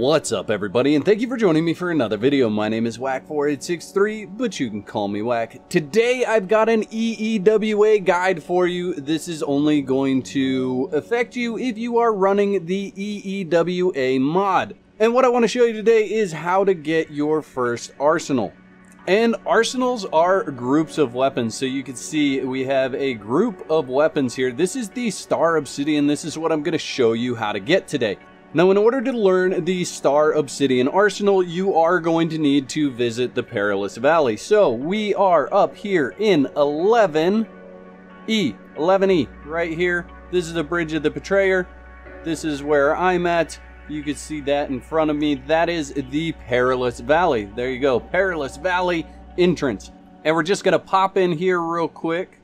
What's up everybody, and thank you for joining me for another video. My name is Whack4863, but you can call me Whack. Today I've got an EEWA guide for you. This is only going to affect you if you are running the EEWA mod. And what I want to show you today is how to get your first arsenal. And arsenals are groups of weapons. So you can see we have a group of weapons here. This is the Star Obsidian. This is what I'm going to show you how to get today. Now, in order to learn the Star Obsidian Arsenal, you are going to need to visit the Perilous Valley. So, we are up here in 11E, right here. This is the Bridge of the Betrayer. This is where I'm at. You can see that in front of me. That is the Perilous Valley. There you go, Perilous Valley entrance. And we're just going to pop in here real quick.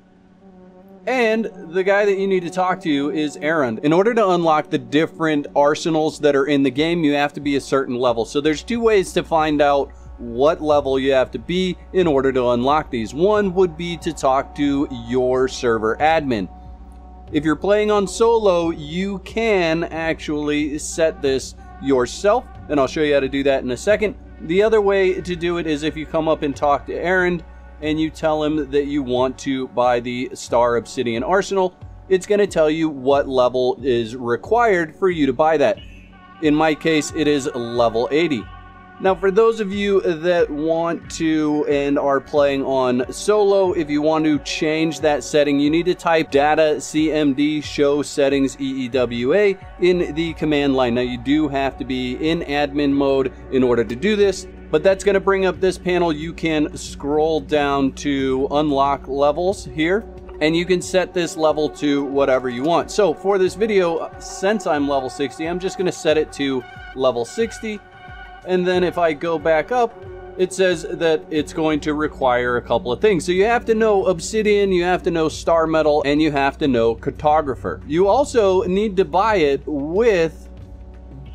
And the guy that you need to talk to is Aaron. In order to unlock the different arsenals that are in the game, you have to be a certain level. So there's two ways to find out what level you have to be in order to unlock these. One would be to talk to your server admin. If you're playing on solo, you can actually set this yourself, and I'll show you how to do that in a second. The other way to do it is if you come up and talk to Aaron, and you tell him that you want to buy the Star Obsidian Arsenal, it's going to tell you what level is required for you to buy that. In my case, it is level 80. Now, for those of you that want to and are playing on solo, if you want to change that setting, you need to type data cmd show settings EEWA in the command line. Now, you do have to be in admin mode in order to do this. But that's going to bring up this panel. You can scroll down to unlock levels here, and you can set this level to whatever you want. So for this video, since I'm level 60, I'm just going to set it to level 60. And then if I go back up, it says that it's going to require a couple of things. So you have to know Obsidian, you have to know Star Metal, and you have to know Cartographer. You also need to buy it with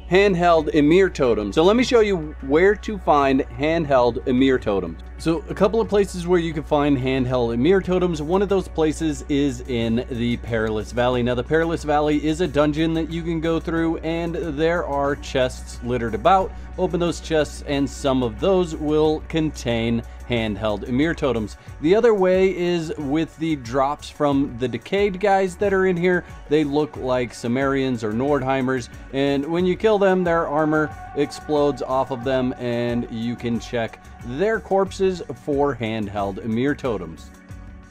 Handheld Emir Totems. So let me show you where to find Handheld Emir Totems. So a couple of places where you can find Handheld Emir Totems. One of those places is in the Perilous Valley. Now the Perilous Valley is a dungeon that you can go through, and there are chests littered about. Open those chests and some of those will contain Handheld Emir Totems. The other way is with the drops from the Decayed guys that are in here. They look like Sumerians or Nordheimers, and when you kill them, their armor explodes off of them, and you can check their corpses for Handheld Emir Totems.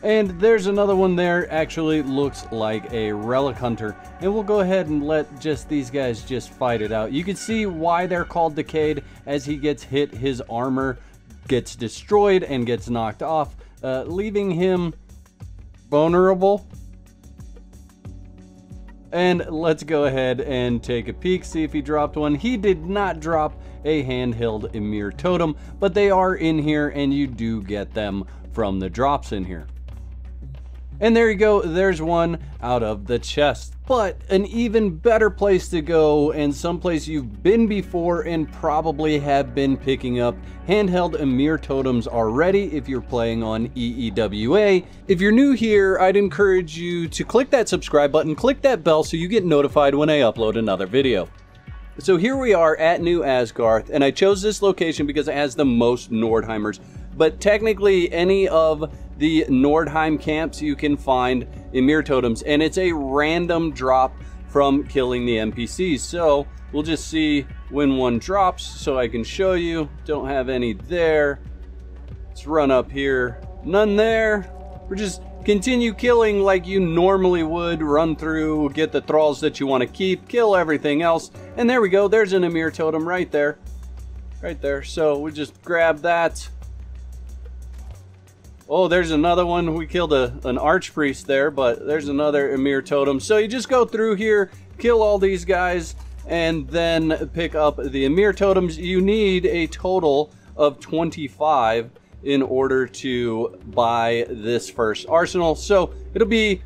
And there's another one there, actually looks like a Relic Hunter. And we'll go ahead and let just these guys just fight it out. You can see why they're called Decayed. As he gets hit, his armor gets destroyed and gets knocked off, leaving him vulnerable. And let's go ahead and take a peek, see if he dropped one. He did not drop a Handheld Emir Totem, but they are in here and you do get them from the drops in here. And there you go, there's one out of the chest. But an even better place to go, and someplace you've been before and probably have been picking up Handheld Emir Totems already if you're playing on EEWA. If you're new here, I'd encourage you to click that subscribe button, click that bell so you get notified when I upload another video. So here we are at New Asgarth, and I chose this location because it has the most Nordheimers. But technically, any of the Nordheim camps, you can find Emir Totems, and it's a random drop from killing the NPCs. So we'll just see when one drops so I can show you. Don't have any there. Let's run up here. None there. We're just continue killing like you normally would. Run through, get the thralls that you want to keep, kill everything else. And there we go. There's an Emir Totem right there. Right there. So we just grab that. Oh, there's another one. We killed an archpriest there, but there's another Emir Totem. So you just go through here, kill all these guys, and then pick up the Emir Totems. You need a total of 25 in order to buy this first arsenal. So it'll be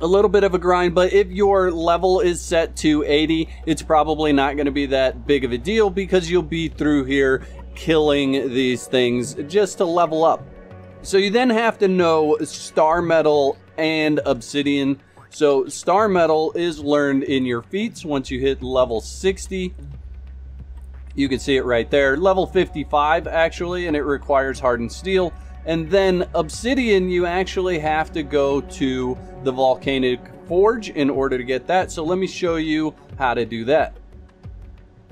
a little bit of a grind, but if your level is set to 80, it's probably not going to be that big of a deal because you'll be through here killing these things just to level up. So you then have to know Star Metal and Obsidian. So Star Metal is learned in your feats once you hit level 60. You can see it right there. Level 55 actually, and it requires hardened steel. And then Obsidian, you actually have to go to the Volcanic Forge in order to get that. So let me show you how to do that.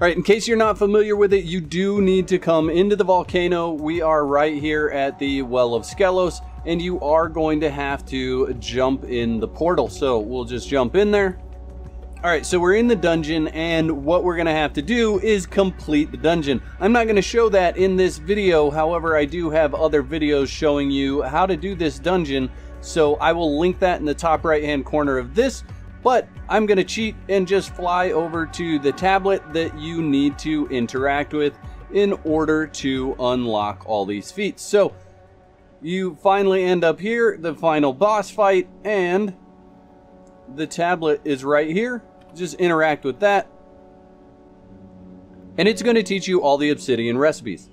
All right, in case you're not familiar with it, you do need to come into the volcano. We are right here at the Well of Skelos, and you are going to have to jump in the portal. So we'll just jump in there. All right, so we're in the dungeon, and what we're gonna have to do is complete the dungeon. I'm not gonna show that in this video. However, I do have other videos showing you how to do this dungeon. So I will link that in the top right-hand corner of this, but I'm gonna cheat and just fly over to the tablet that you need to interact with in order to unlock all these feats. So you finally end up here, the final boss fight, and the tablet is right here. Just interact with that, and it's going to teach you all the obsidian recipes.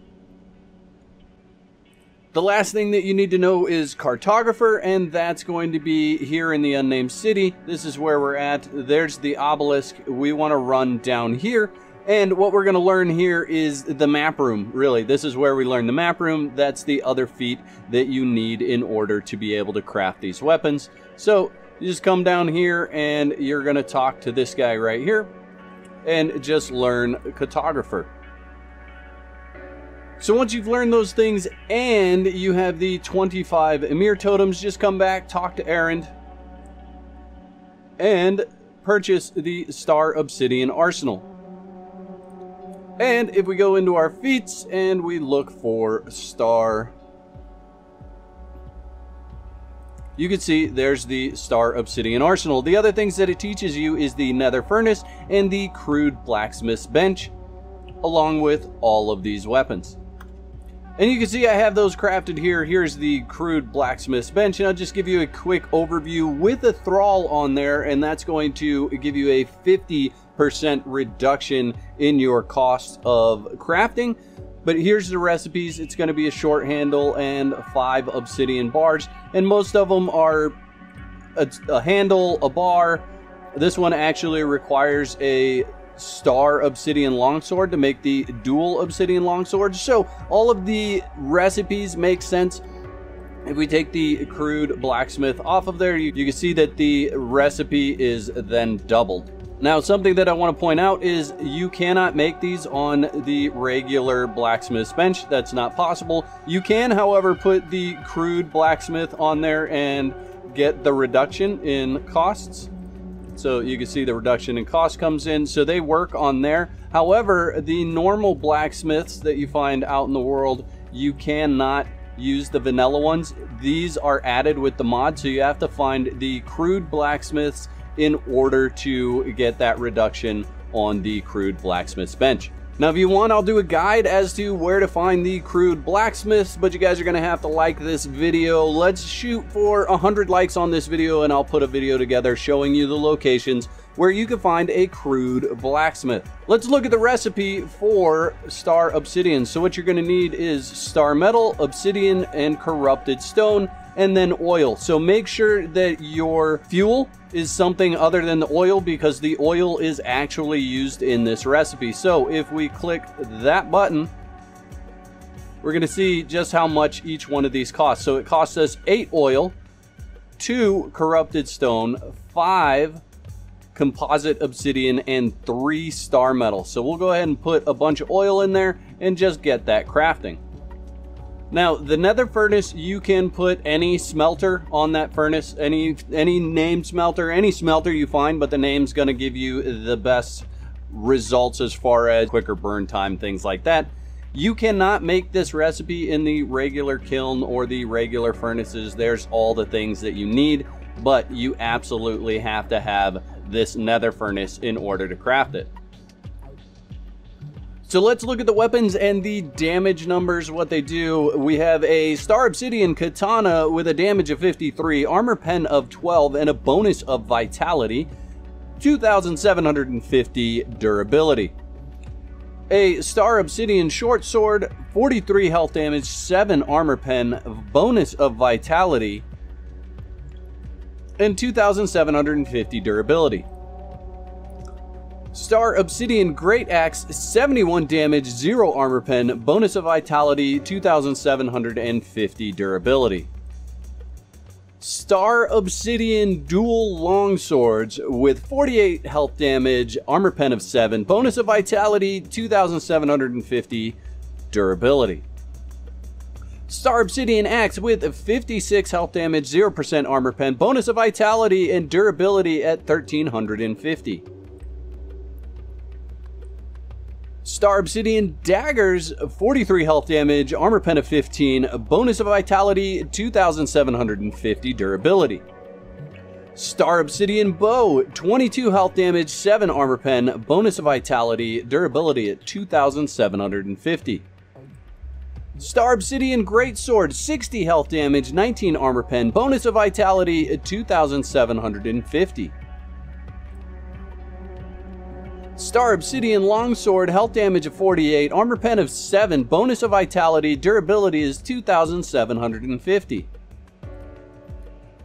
The last thing that you need to know is cartographer, and that's going to be here in the unnamed city. This is where we're at. There's the obelisk. We want to run down here, and what we're going to learn here is the map room. Really, this is where we learn the map room. That's the other feat that you need in order to be able to craft these weapons. So you just come down here and you're going to talk to this guy right here and just learn cartographer. So once you've learned those things and you have the 25 Emir totems, just come back, talk to Aaron, and purchase the Star Obsidian Arsenal. And if we go into our feats and we look for Star, you can see there's the Star Obsidian Arsenal. The other things that it teaches you is the Nether Furnace and the Crude Blacksmith's Bench, along with all of these weapons. And you can see I have those crafted here. Here's the Crude Blacksmith's Bench, and I'll just give you a quick overview with a thrall on there, and that's going to give you a 50% reduction in your cost of crafting. But here's the recipes. It's going to be a short handle and 5 obsidian bars, and most of them are a handle, a bar. This one actually requires a Star Obsidian Longsword to make the dual Obsidian Longsword. So all of the recipes make sense. If we take the Crude Blacksmith off of there, you can see that the recipe is then doubled. Now, something that I want to point out is you cannot make these on the regular blacksmith's bench. That's not possible. You can, however, put the Crude Blacksmith on there and get the reduction in costs. So you can see the reduction in cost comes in. So they work on there. However, the normal blacksmiths that you find out in the world, you cannot use the vanilla ones. These are added with the mod. So you have to find the Crude Blacksmiths in order to get that reduction on the Crude Blacksmith's Bench. Now, if you want, I'll do a guide as to where to find the Crude Blacksmiths, but you guys are gonna have to like this video. Let's shoot for 100 likes on this video, and I'll put a video together showing you the locations where you can find a Crude Blacksmith. Let's look at the recipe for Star Obsidian. So what you're gonna need is Star Metal, Obsidian, and Corrupted Stone, and then oil. So make sure that your fuel is something other than the oil, because the oil is actually used in this recipe. So if we click that button, we're going to see just how much each one of these costs. So it costs us 8 oil, 2 corrupted stone, 5 composite obsidian, and 3 star metal. So we'll go ahead and put a bunch of oil in there and just get that crafting. Now, the Nether Furnace, you can put any smelter on that furnace, any named smelter, any smelter you find, but the name's going to give you the best results as far as quicker burn time, things like that. You cannot make this recipe in the regular kiln or the regular furnaces. There's all the things that you need, but you absolutely have to have this Nether Furnace in order to craft it. So let's look at the weapons and the damage numbers, what they do. We have a Star Obsidian Katana with a damage of 53, armor pen of 12, and a bonus of vitality, 2,750 durability. A Star Obsidian Short Sword, 43 health damage, 7 armor pen, bonus of vitality, and 2,750 durability. Star Obsidian Great Axe, 71 damage, 0 armor pen, bonus of vitality, 2750 durability. Star Obsidian Dual Longswords with 48 health damage, armor pen of 7, bonus of vitality, 2750 durability. Star Obsidian Axe with 56 health damage, 0% armor pen, bonus of vitality and durability at 1350. Star Obsidian Daggers, 43 health damage, armor pen of 15, bonus of vitality, 2750 durability. Star Obsidian Bow, 22 health damage, 7 armor pen, bonus of vitality, durability at 2750. Star Obsidian Greatsword, 60 health damage, 19 armor pen, bonus of vitality at 2750. Star Obsidian Longsword, health damage of 48, armor pen of 7, bonus of vitality, durability is 2750.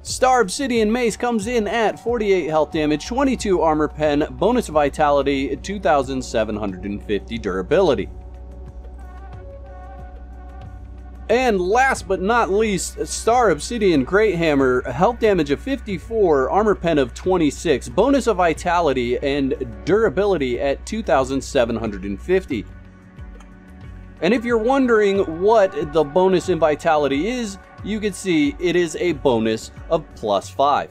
Star Obsidian Mace comes in at 48 health damage, 22 armor pen, bonus of vitality, 2750 durability. And last but not least, Star Obsidian Great Hammer, health damage of 54, armor pen of 26, bonus of vitality and durability at 2750. And if you're wondering what the bonus in vitality is, you can see it is a bonus of +5.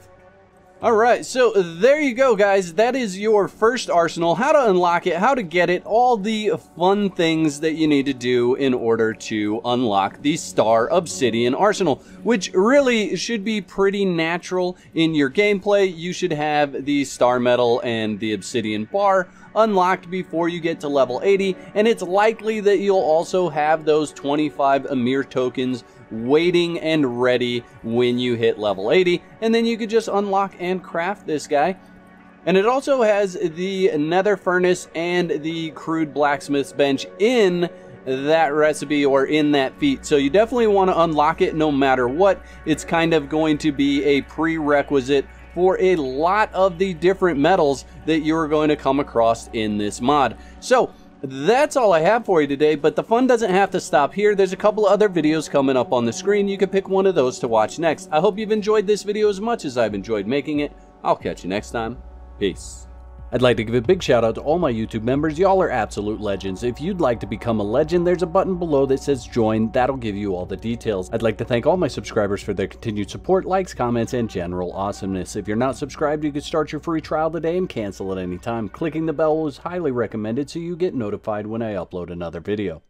Alright, so there you go guys, that is your first arsenal, how to unlock it, how to get it, all the fun things that you need to do in order to unlock the Star Obsidian arsenal, which really should be pretty natural in your gameplay. You should have the Star Metal and the Obsidian Bar unlocked before you get to level 80, and it's likely that you'll also have those 25 Emir tokens waiting and ready when you hit level 80, and then you could just unlock and craft this guy. And it also has the nether furnace and the crude blacksmith's bench in that recipe or in that feat, so you definitely want to unlock it no matter what. It's kind of going to be a prerequisite for a lot of the different metals that you're going to come across in this mod. So that's all I have for you today, but the fun doesn't have to stop here. There's a couple of other videos coming up on the screen. You can pick one of those to watch next. I hope you've enjoyed this video as much as I've enjoyed making it. I'll catch you next time. Peace. I'd like to give a big shout out to all my YouTube members. Y'all are absolute legends. If you'd like to become a legend, there's a button below that says join. That'll give you all the details. I'd like to thank all my subscribers for their continued support, likes, comments, and general awesomeness. If you're not subscribed, you can start your free trial today and cancel at any time. Clicking the bell is highly recommended so you get notified when I upload another video.